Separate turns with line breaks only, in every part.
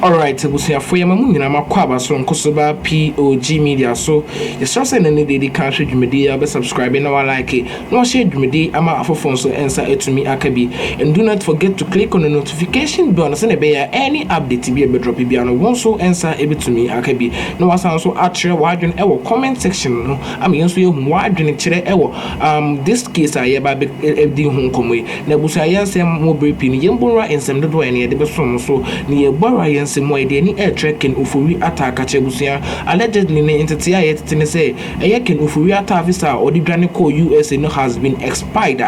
Alright, Busia for Yamamuna, Makwaba, so Kosoba, POG Media. So, the source and any daily country, media, be subscribing, no like it. No share media, ama phone so answer it to me, Akabi. And do not forget to click on the notification bell and send a bear any update to be able to drop it. And one so answer it to me, Akabi. No, I sound so at your wide in our comment section. No, I mean, so you wide in it. This case, I have a home come away. Nebusa, yes, I'm more briefing. Yambura and some do any the best so near Bora. More any air track in Ofori Atta Kachebusia, allegedly in entity I say a yak in Ofori Atta visa or the Granico USA no has been expired.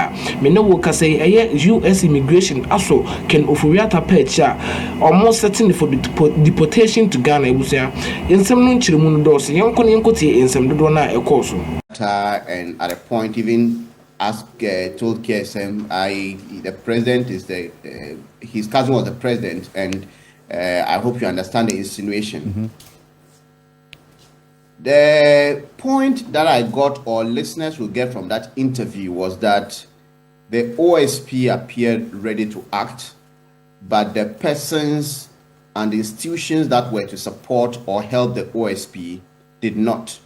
Meno worker say a US immigration also can Ofori Atta pecha almost certainly for the deportation to Ghana Busia. In some Nunchimunos, young Konkoti in some Dona a course.
And at a point, even told KSM, the president is his cousin was the president, and I hope you understand the insinuation. The point that I got, or listeners will get from that interview, was that the OSP appeared ready to act, but the persons and the institutions that were to support or help the OSP did not.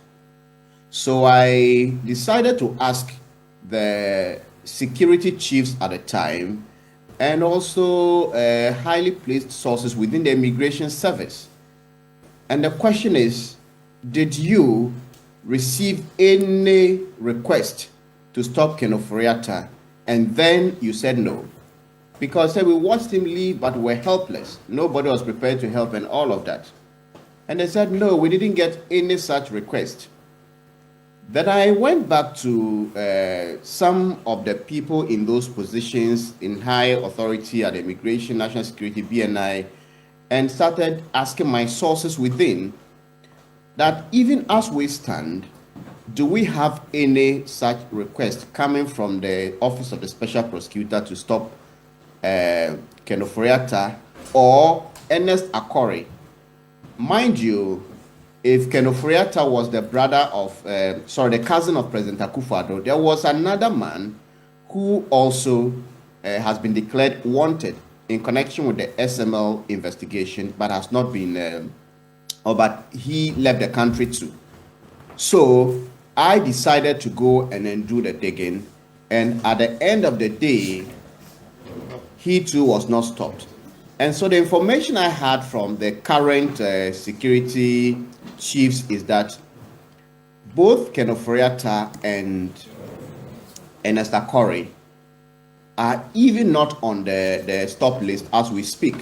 So I decided to ask the security chiefs at the time and also highly placed sources within the immigration service. And the question is, did you receive any request to stop Ken Ofori Atta? And then you said no. Because we watched him leave, but we're helpless. Nobody was prepared to help and all of that. And they said, no, we didn't get any such request. Then I went back to some of the people in those positions in high authority at Immigration, National Security, BNI, and started asking my sources within that even as we stand, do we have any such request coming from the Office of the Special Prosecutor to stop Ken Ofori Atta or Ernest Akori? Mind you, if Ken Ofori Atta was the brother of, the cousin of President Akuffo Addo, there was another man who also has been declared wanted in connection with the SML investigation, but has not been, but he left the country too. So I decided to go and then do the digging, and at the end of the day, he too was not stopped. And so the information I had from the current security chiefs is that both Ken Ofori Atta and Ernest Akori are even not on the stop list as we speak.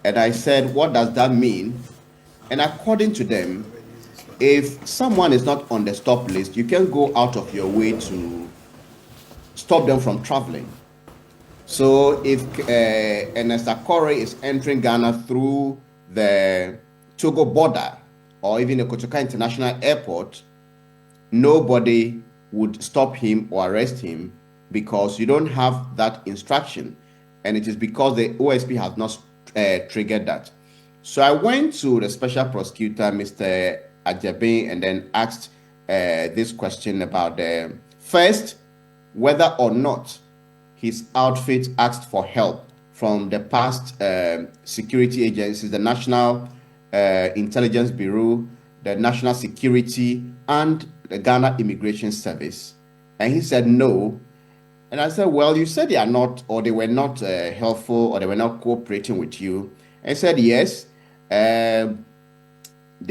And I said, what does that mean? And according to them, if someone is not on the stop list, you can go out of your way to stop them from traveling. So if Ernest Akori is entering Ghana through the Togo border or even the Kotoka International Airport, nobody would stop him or arrest him because you don't have that instruction. And it is because the OSP has not triggered that. So I went to the special prosecutor, Mr. Ajabe, and then asked this question about first, whether or not his outfit asked for help from the past security agencies, the National Intelligence Bureau, the National Security, and the Ghana Immigration Service. And he said no. And I said, well, you said they are not, or they were not helpful, or they were not cooperating with you. And he said, yes, they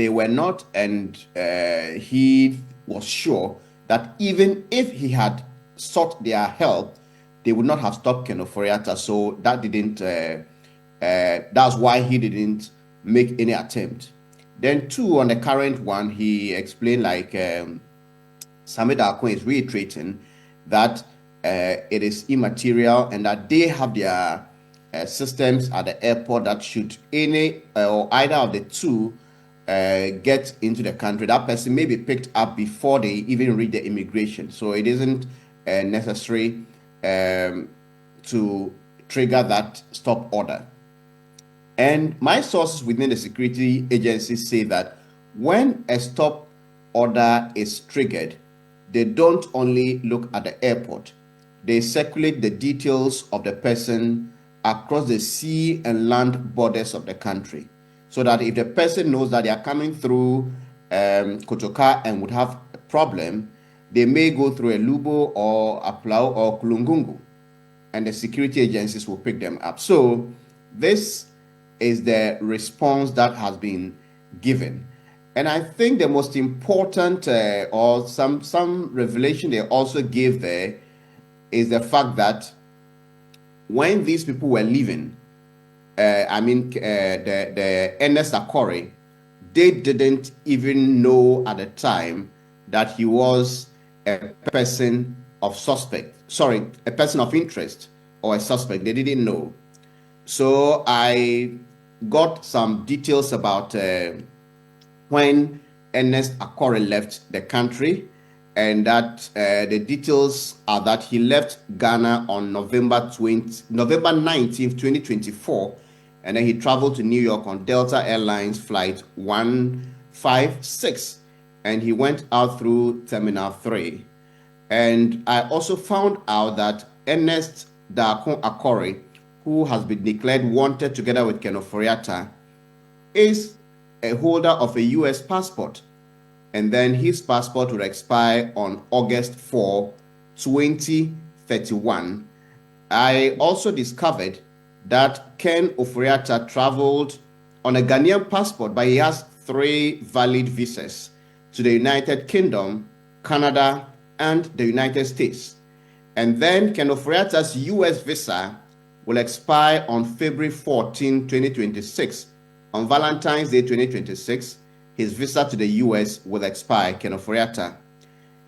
were not. And he was sure that even if he had sought their help, they would not have stopped Ken Ofori Atta. So that didn't, that's why he didn't make any attempt. Then two, on the current one, he explained like Samid Akon is reiterating that it is immaterial and that they have their systems at the airport that should any or either of the two get into the country, that person may be picked up before they even reach the immigration. So it isn't necessary to trigger that stop order. And my sources within the security agencies say that when a stop order is triggered, they don't only look at the airport. They circulate the details of the person across the sea and land borders of the country. so that if the person knows that they are coming through Kotoka and would have a problem, they may go through a Lubo or a Plau or Kulungungu, and the security agencies will pick them up. So this is the response that has been given. And I think the most important or some revelation they also gave there is the fact that when these people were leaving, the Ernest Akore, they didn't even know at the time that he was a person of a person of interest or a suspect. They didn't know. So I got some details about when Ernest Akore left the country, and that the details are that he left Ghana on November 19th, 2024, and then he traveled to New York on Delta Airlines flight 156, and he went out through Terminal 3. And I also found out that Ernest Dakon Akore, who has been declared wanted together with Ken Ofori, is a holder of a U.S. passport, and then his passport will expire on August 4, 2031. I also discovered that Ken Ofori traveled on a Ghanaian passport, but he has 3 valid visas to the United Kingdom, Canada, and the United States. And then Ken Ofori's U.S. visa will expire on February 14, 2026. On Valentine's Day 2026, his visa to the US will expire, Ken Ofori.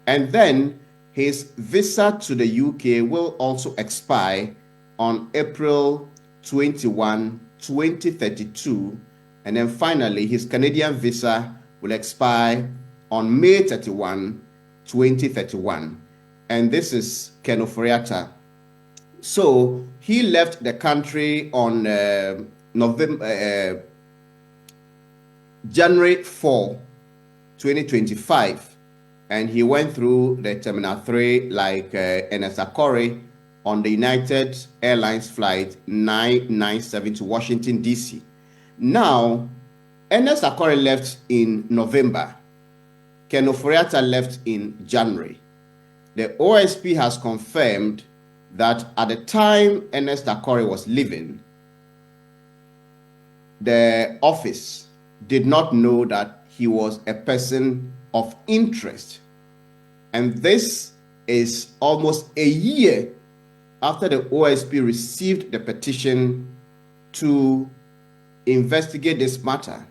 And then his visa to the UK will also expire on April 21, 2032. And then finally, his Canadian visa will expire on May 31, 2031. And this is Ken Ofori. So he left the country on January 4, 2025, and he went through the Terminal 3 like Ernest Akore on the United Airlines flight 997 to Washington, D.C. Now, Ernest Akore left in November. Ken Ofori left in January. The OSP has confirmed that at the time Ernest Akore was leaving, the office did not know that he was a person of interest. And this is almost a year after the OSP received the petition to investigate this matter.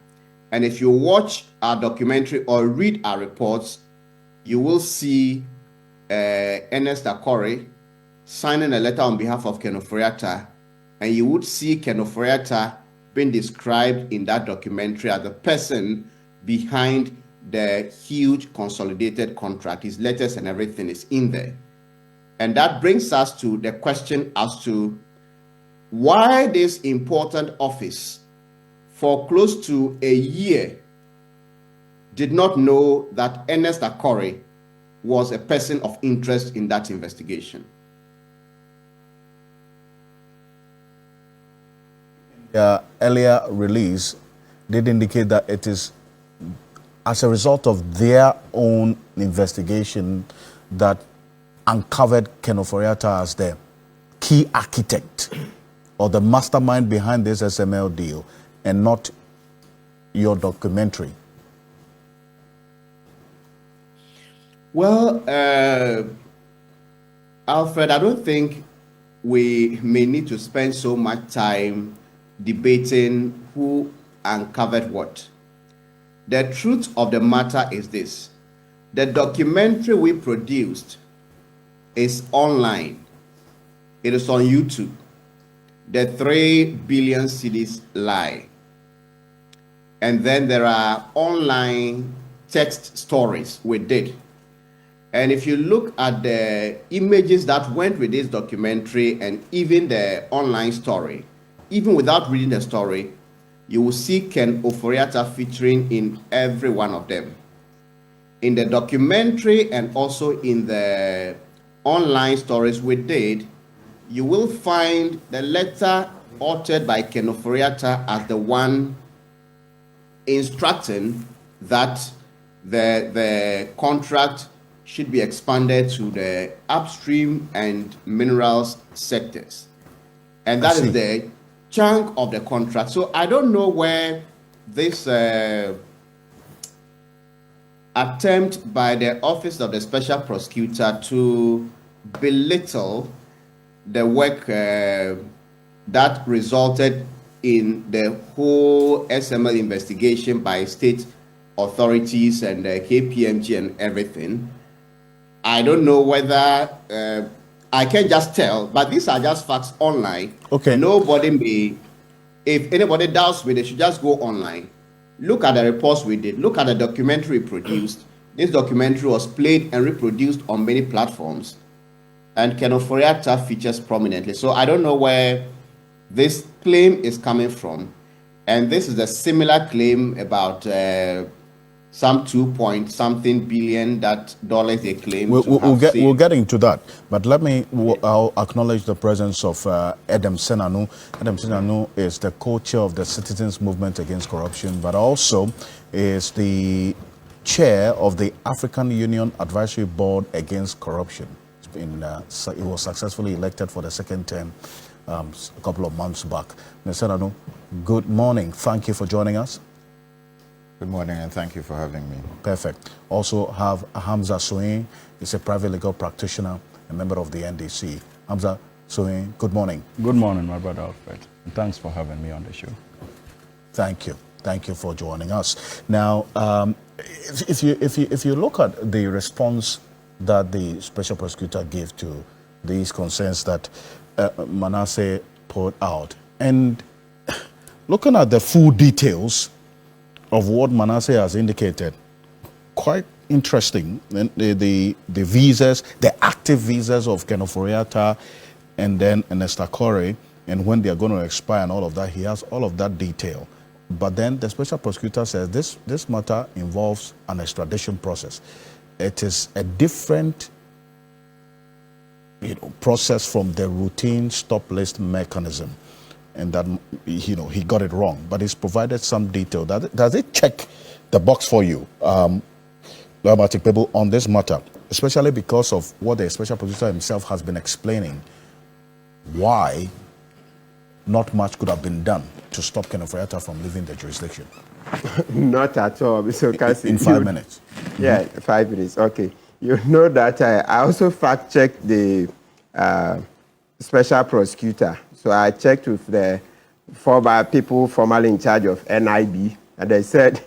And if you watch our documentary or read our reports, you will see Ernest Akore signing a letter on behalf of Ken Ofori, and you would see Ken Ofori been described in that documentary as the person behind the huge consolidated contract. His letters and everything is in there. And that brings us to the question as to why this important office for close to a year did not know that Ernest Akore was a person of interest in that investigation.
Earlier release did indicate that it is as a result of their own investigation that uncovered Ken Ofori as the key architect or the mastermind behind this SML deal, and not your documentary.
Well, Alfred, I don't think we may need to spend so much time debating who uncovered what. The truth of the matter is this: the documentary we produced is online. It is on YouTube. The 3 billion cedis lie. And then there are online text stories we did. And if you look at the images that went with this documentary and even the online story, even without reading the story, you will see Ken Ofori featuring in every one of them. In the documentary and also in the online stories we did, you will find the letter authored by Ken Ofori as the one instructing that the contract should be expanded to the upstream and minerals sectors. And that is the chunk of the contract. So I don't know where this attempt by the Office of the Special Prosecutor to belittle the work that resulted in the whole SML investigation by state authorities and KPMG and everything. I don't know whether I can just tell, but these are just facts online.
Okay.
Nobody may, if anybody doubts me, they should just go online. Look at the reports we did. Look at the documentary produced. This documentary was played and reproduced on many platforms, and Ofori Atta features prominently. So I don't know where this claim is coming from, and this is a similar claim about some 2-point-something billion dollars they claim.
We'll get into that, but I'll acknowledge the presence of Adam Senanu. Adam Senanu is the co-chair of the Citizens Movement Against Corruption, but also is the chair of the African Union Advisory Board Against Corruption. He was successfully elected for the second term a couple of months back. Mr. Senanu, good morning. Thank you for joining us.
Good morning, and thank you for having me.
Perfect. Also have Hamza Soin. He's a private legal practitioner, a member of the NDC. Hamza Soin, good morning.
Good morning, my brother Alfred. And thanks for having me on the show.
Thank you. Thank you for joining us. Now, if you look at the response that the special prosecutor gave to these concerns that Manasseh put out, and looking at the full details of what Manasseh has indicated, quite interesting. And the visas, the active visas of Ofori Atta and then Esther Corey, and when they are going to expire and all of that, he has all of that detail. But then the special prosecutor says this matter involves an extradition process. It is a different process from the routine stop list mechanism. And that he got it wrong, but he's provided some detail. Does it check the box for you, on this matter, especially because of what the special prosecutor himself has been explaining, why not much could have been done to stop Ofori Atta from leaving the jurisdiction?
Not at all, Mr. Kasi.
In 5 minutes.
Yeah, 5 minutes. Okay. You know that I also fact-checked the special prosecutor. So I checked with the people formerly in charge of NIB, and they said,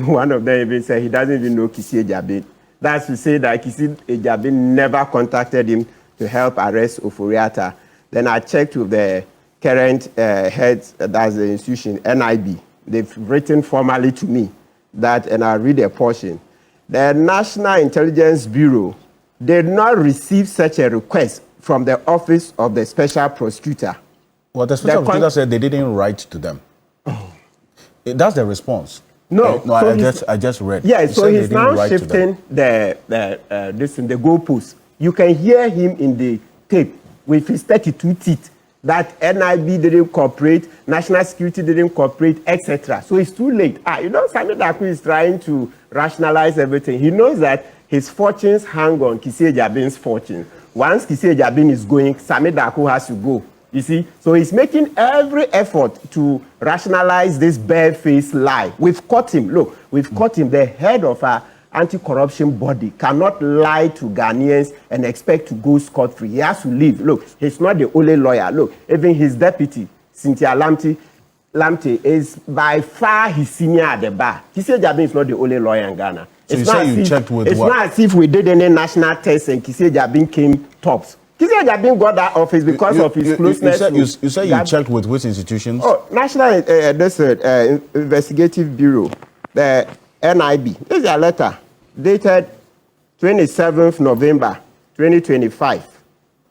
one of them even said he doesn't even know Kisi Ejabin. That's to say that Kisi Ejabin never contacted him to help arrest Ofori Atta. Then I checked with the current heads, that's the institution, NIB. They've written formally to me that, and I'll read a portion. The National Intelligence Bureau did not receive such a request from the Office of the Special Prosecutor.
Well, the Special Prosecutor said they didn't write to them. Oh. That's the response.
No,
I just read.
Yeah, so he's now shifting the goalpost. You can hear him in the tape with his 32 teeth that NIB didn't cooperate, National Security didn't cooperate, etc. So it's too late. Sami Daku is trying to rationalize everything. He knows that his fortunes hang on Kisi Ejabin's fortune. Once Kisi Ejabin is going, Sami Daku has to go. You see? So he's making every effort to rationalize this bare-faced lie. We've caught him. Look, we've caught him. The head of our anti-corruption body cannot lie to Ghanaians and expect to go scot-free. He has to leave. Look, he's not the only lawyer. Look, even his deputy, Cynthia Lamte, is by far his senior at the bar. Kisi Ejabin is not the only lawyer in Ghana.
So you say you checked with what?
It's not as if we did any national test and Kisi Ejabin came tops. Kisi Ejabin got that office because of his closeness.
You say you checked with which institutions?
Oh, National Investigative Bureau, the NIB. This is a letter dated 27th November 2025.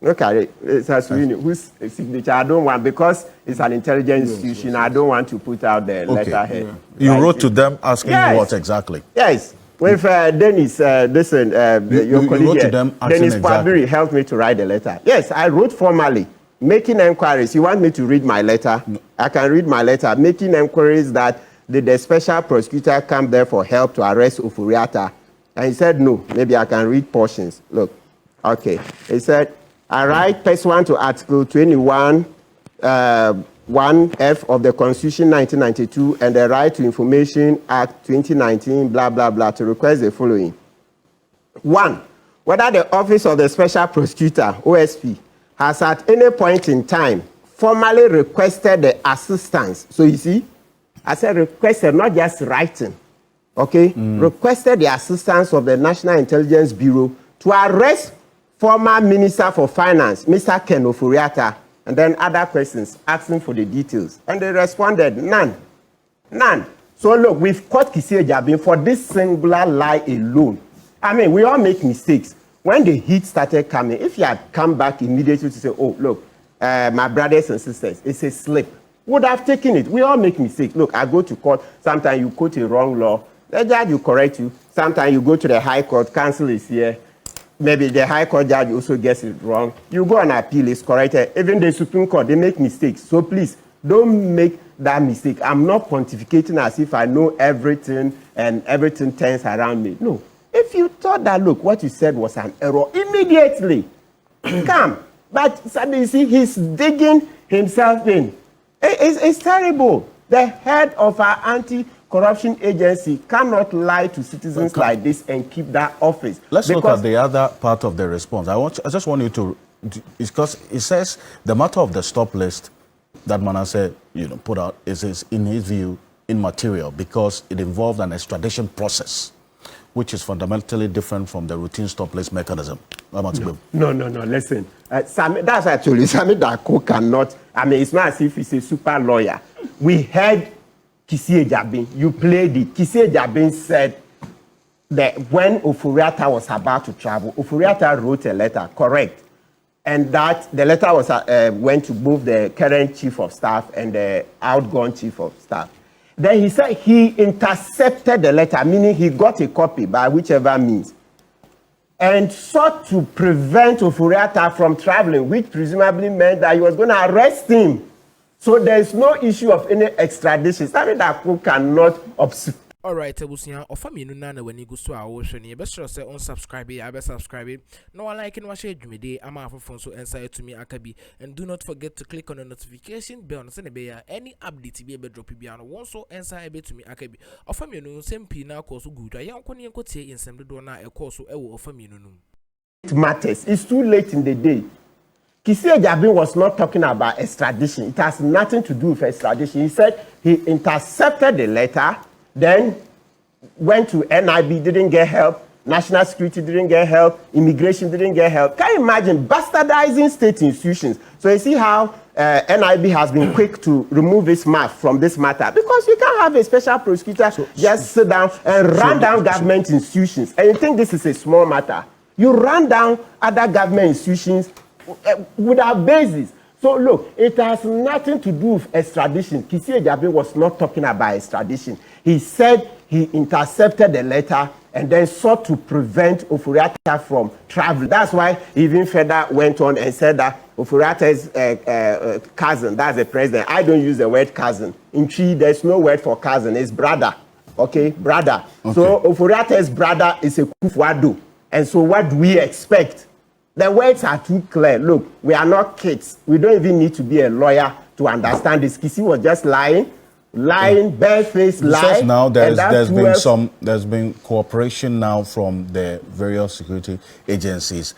Look at it. It has whose signature I don't want, because it's an intelligence institution. I don't want to put out the letterhead.
You wrote to them asking what exactly?
Yes. With Dennis, your colleague,
wrote to them
Dennis
exactly.
Pabiri helped me to write the letter. Yes, I wrote formally, making enquiries. You want me to read my letter? No. I can read my letter, making enquiries that did the special prosecutor come there for help to arrest Ofori? And he said, no. Maybe I can read portions. Look, okay. He said, I write pursuant to Article 21, 1F of the Constitution 1992 and the Right to Information Act 2019, blah, blah, blah, to request the following. 1. Whether the Office of the Special Prosecutor, OSP, has at any point in time formally requested the assistance. So you see, I said requested, not just writing, okay? Requested the assistance of the National Intelligence Bureau to arrest former Minister for Finance, Mr. Ken Ofori, and then other questions asking for the details. And they responded, none. None. So look, we've caught Kissi Ejabin for this singular lie alone. I mean, we all make mistakes. When the heat started coming, if you had come back immediately to say, oh, look, my brothers and sisters, it's a slip, would have taken it. We all make mistakes. Look, I go to court, sometimes you quote a wrong law, the judge will correct you. Sometimes you go to the High Court, counsel is here. Maybe the High Court judge also gets it wrong. You go on appeal, it's corrected. Even the Supreme Court, they make mistakes. So please, don't make that mistake. I'm not pontificating as if I know everything and everything turns around me. No. If you thought that, look, what you said was an error, immediately come. But you see, he's digging himself in. It's terrible. The head of our anti-corruption agency cannot lie to citizens like this and keep that office.
Let's look at the other part of the response. I just want you to, because it says the matter of the stop list that Manasseh put out is in his view immaterial because it involved an extradition process, which is fundamentally different from the routine stop list mechanism.
No, listen. That's actually Sami Dako cannot. I mean, it's not as if he's a super lawyer. We heard Kissi Ejabin. You played it. Kissi Ejabin said that when Ofori was about to travel, Ofori wrote a letter, correct? And that the letter was went to both the current chief of staff and the outgone chief of staff. Then he said he intercepted the letter, meaning he got a copy by whichever means, and sought to prevent Ofori from traveling, which presumably meant that he was going to arrest him. So there is no issue of any extradition. Something that cannot obstruct.
Alright, Ebusian, offer me nana when you go to our ocean. You best say unsubscribe, I best subscribe. No one like in what shade you may I'm off phone so inside to me Akabi. And do not forget to click on the notification bell on Senebea. Any update to be able to drop you on one so inside to me Akabi. Offer me no same pina course good. I am going to say in some dona a course so I will offer me no.
It matters. It's too late in the day. Kissi Ejabin was not talking about extradition. It has nothing to do with extradition. He said he intercepted the letter. Then went to NIB, didn't get help. National security didn't get help. Immigration didn't get help. Can you imagine bastardizing state institutions? So you see how NIB has been quick to remove its mouth from this matter. Because you can't have a special prosecutor just sit down and run down government institutions. And you think this is a small matter. You run down other government institutions without basis. So look, it has nothing to do with extradition. Kissi Ejabin was not talking about extradition. He said he intercepted the letter and then sought to prevent Ofori from traveling. That's why even further went on and said that Ofori's cousin, that's the president. I don't use the word cousin. In Chi, there's no word for cousin. It's brother. Okay, brother. Okay. So Ofori's brother is a Akuffo. And so what do we expect? The words are too clear. Look, we are not kids. We don't even need to be a lawyer to understand this. Kissi was just lying, barefaced lie.
Now there's been cooperation now from the various security agencies,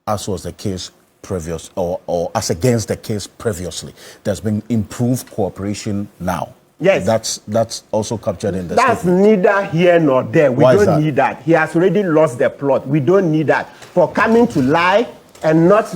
as was the case previous, or as against the case previously. There's been improved cooperation now.
Yes.
That's also captured in the
That's
statement.
neither here nor there. We don't need that. He has already lost the plot. We don't need that. For coming to lie and not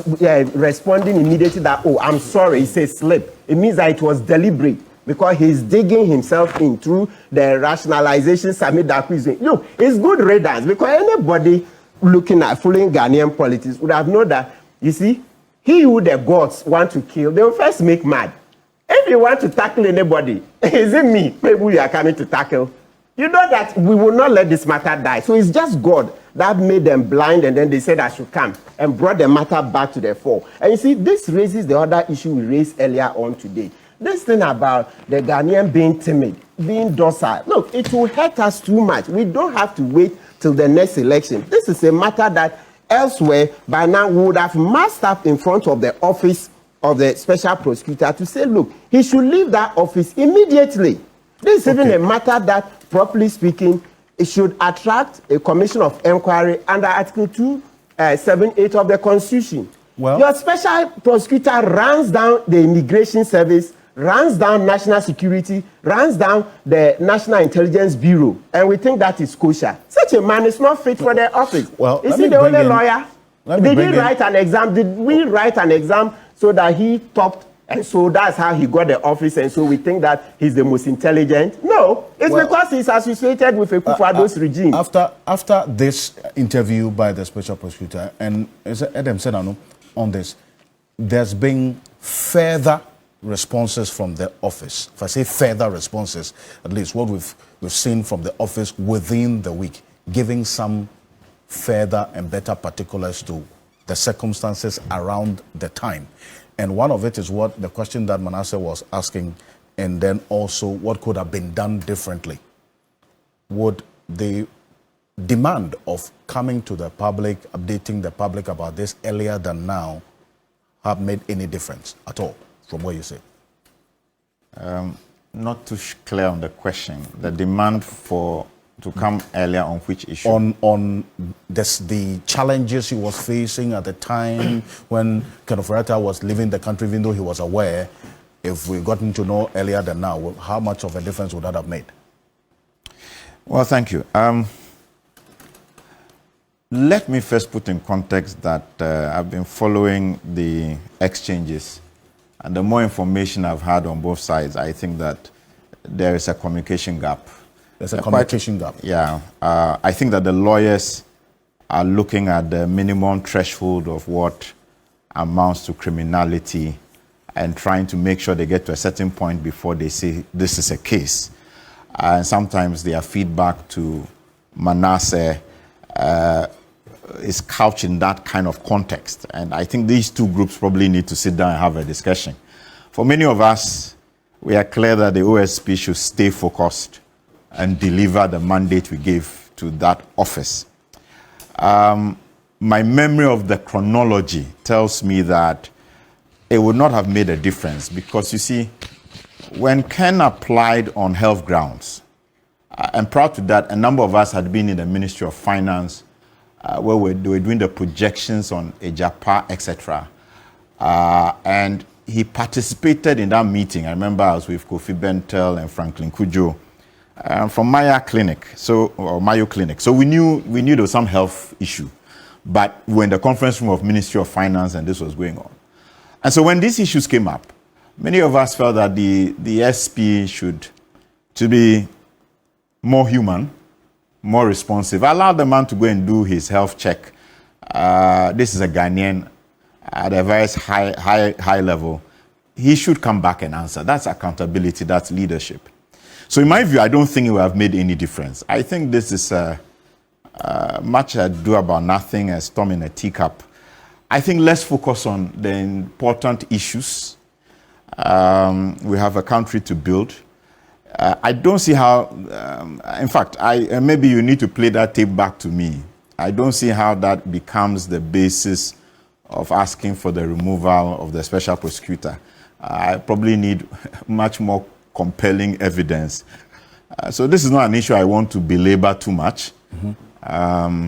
responding immediately that, oh, I'm sorry, it's a slip. It means that it was deliberate because he's digging himself in through the rationalization Sami Dako is doing. Look, it's good riddance because anybody looking at following Ghanaian politics would have known that, you see, he who the gods want to kill, they will first make mad. If you want to tackle anybody, is it me? Maybe you are coming to tackle. You know that we will not let this matter die. So it's just God that made them blind and then they said I should come and brought the matter back to the fore. And you see, this raises the other issue we raised earlier on today. this thing about the Ghanaian being timid, being docile, look, it will hurt us too much. We don't have to wait till the next election. This is a matter that elsewhere by now we would have massed up in front of the office of the special prosecutor to say, look, he should leave that office immediately. This is even a matter that, properly speaking, it should attract a commission of inquiry under Article 278 of the Constitution.
Well,
your special prosecutor runs down the immigration service, runs down national security, runs down the National Intelligence Bureau, and we think that is kosher. Such a man is not fit for the office.
Well,
is he the only lawyer? Did he write an exam? Did we write an exam so that he topped, and so that's how he got the office, and so we think that he's the most intelligent? No, it's because he's associated with a Akufo-Addo's regime.
After this interview by the special prosecutor, and as Adam said on this, there's been further responses from the office. If I say further responses, at least what we've seen from the office within the week, giving some further and better particulars to the circumstances around the time. And one of it is what the question that Manasseh was asking, and then also what could have been done differently. Would the demand of coming to the public, updating the public about this earlier than now, have made any difference at all from what you say?
Not too clear on the question. The demand to come earlier on which issue?
On the challenges he was facing at the time when Kenofurata was leaving the country, even though he was aware. If we gotten to know earlier than now, how much of a difference would that have made?
Well, thank you. Let me first put in context that I've been following the exchanges, and the more information I've had on both sides, I think that there is a communication gap.
There's a communication gap.
Yeah. I think that the lawyers are looking at the minimum threshold of what amounts to criminality and trying to make sure they get to a certain point before they say this is a case. And sometimes their feedback to Manasseh is couched in that kind of context. And I think these two groups probably need to sit down and have a discussion. For many of us, we are clear that the OSP should stay focused and deliver the mandate we gave to that office. My memory of the chronology tells me that it would not have made a difference because, you see, when Ken applied on health grounds, and prior to that, a number of us had been in the Ministry of Finance where they were doing the projections on Ejapa, etc. And he participated in that meeting. I remember I was with Kofi Bentel and Franklin Kujo from Mayo Clinic. So we knew there was some health issue, but we're in the conference room of Ministry of Finance and this was going on. And so when these issues came up, many of us felt that the SP should to be more human, more responsive. Allow the man to go and do his health check. This is a Ghanaian at a very high level. He should come back and answer. That's accountability, that's leadership. So in my view, I don't think it will have made any difference. I think this is much ado about nothing, a storm in a teacup. I think let's focus on the important issues. We have a country to build. I don't see how, in fact, maybe you need to play that tape back to me. I don't see how that becomes the basis of asking for the removal of the special prosecutor. I probably need much more compelling evidence. So this is not an issue I want to belabor too much. Mm-hmm.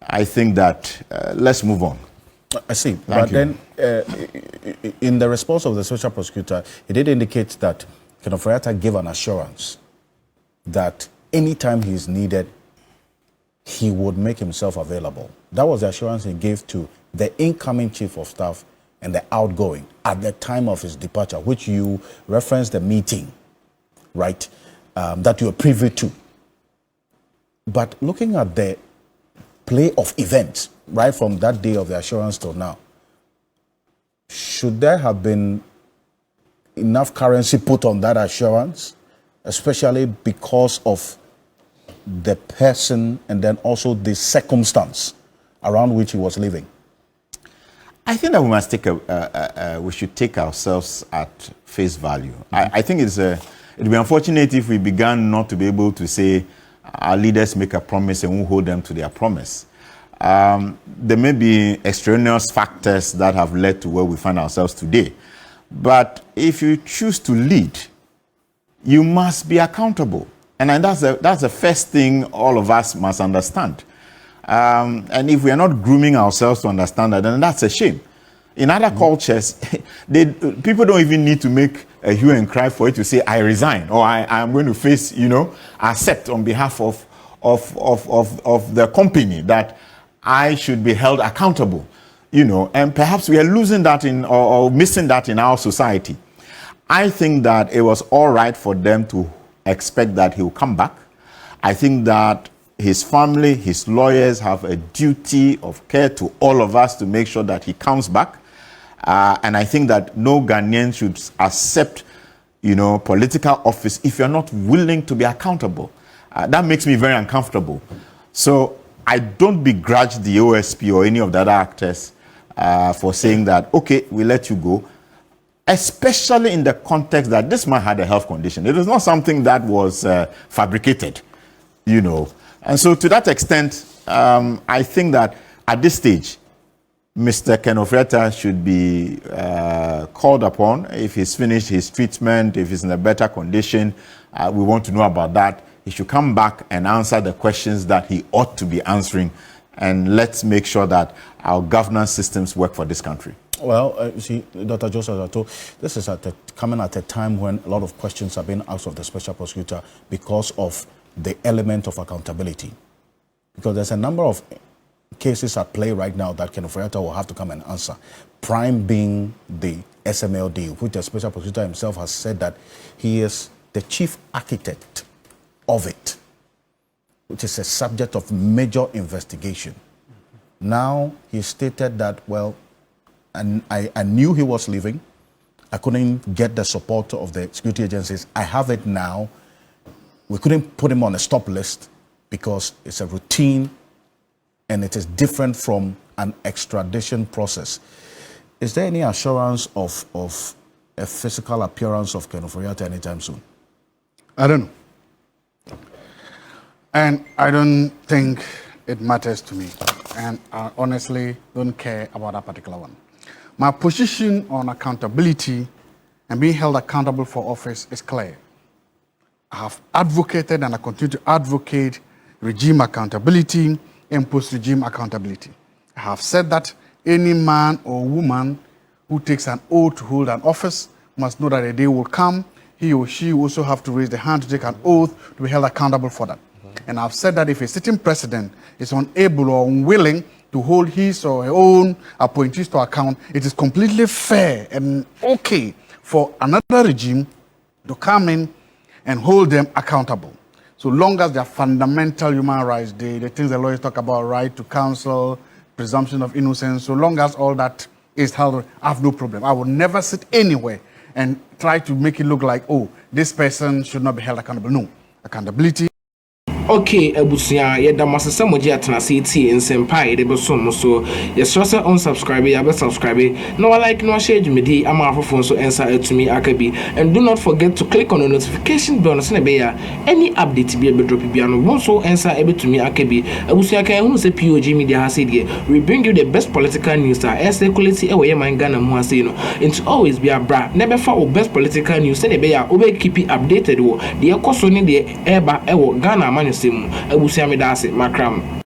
I think that let's move on.
I see. But then, in the response of the special prosecutor, he did indicate that Kenofurata gave an assurance that anytime he is needed, he would make himself available. That was the assurance he gave to the incoming chief of staff and the outgoing at the time of his departure, which you referenced the meeting, right, that you were privy to. But looking at the play of events, right from that day of the assurance till now, should there have been enough currency put on that assurance, especially because of the person and then also the circumstance around which he was living?
I think that we must take we should take ourselves at face value. I think it would be unfortunate if we began not to be able to say our leaders make a promise and we hold them to their promise. There may be extraneous factors that have led to where we find ourselves today. But if you choose to lead, you must be accountable. And that's the first thing all of us must understand. And if we are not grooming ourselves to understand that, then that's a shame. In other cultures, people don't even need to make a hue and cry for it to say, I resign, or I am going to face, accept on behalf of the company that I should be held accountable. And perhaps we are losing that or missing that in our society. I think that it was all right for them to expect that he will come back. I think that his family, his lawyers have a duty of care to all of us to make sure that he comes back. And I think that no Ghanaian should accept, political office if you're not willing to be accountable. That makes me very uncomfortable. So I don't begrudge the OSP or any of the other actors for saying that, okay, we let you go, especially in the context that this man had a health condition. It was not something that was fabricated, And so to that extent, I think that at this stage, Mr. Ken Ofori-Atta should be called upon. If he's finished his treatment, if he's in a better condition, we want to know about that. He should come back and answer the questions that he ought to be answering. And let's make sure that our governance systems work for this country.
Well, you see, Dr. Joseph Addo, this is coming at a time when a lot of questions are being asked of the special prosecutor because of the element of accountability. Because there's a number of cases at play right now that Ken Ofori-Atta will have to come and answer. Prime being the SML deal, which the special prosecutor himself has said that he is the chief architect of it, which is a subject of major investigation. Now, he stated that, well, and I knew he was leaving. I couldn't get the support of the security agencies. I have it now. We couldn't put him on a stop list because it's a routine and it is different from an extradition process. Is there any assurance of a physical appearance of Ken Ofori-Atta anytime soon?
I don't know. And I don't think it matters to me. And I honestly don't care about that particular one. My position on accountability and being held accountable for office is clear. I have advocated and I continue to advocate regime accountability and post-regime accountability. I have said that any man or woman who takes an oath to hold an office must know that a day will come, he or she will also have to raise the hand to take an oath to be held accountable for that. And I've said that if a sitting president is unable or unwilling to hold his or her own appointees to account, it is completely fair and okay for another regime to come in and hold them accountable. So long as their fundamental human rights, the things the lawyers talk about, right to counsel, presumption of innocence, so long as all that is held, I have no problem. I will never sit anywhere and try to make it look like, oh, this person should not be held accountable. No. Accountability.
Okay, Ebusia, yeda masasa moji atenase tie nsempa ye de beso mo so ye so se unsubscribe ya be subscribe no like no share dwumedi ama afofo so ensa atumi akabi, and do not forget to click on the notification bell so na be ya any update bi be drop bia no won so ensa ebetumi akabi. Ebusia kan hu se POG Media ha say de we bring you the best political news that circulate e we man Ghana mu ase no, and to always be a bra never fa o best political news so na be ya obe keep it updated wo de ekoso ne de eba e wo Ghana man Ebusia me dase makram.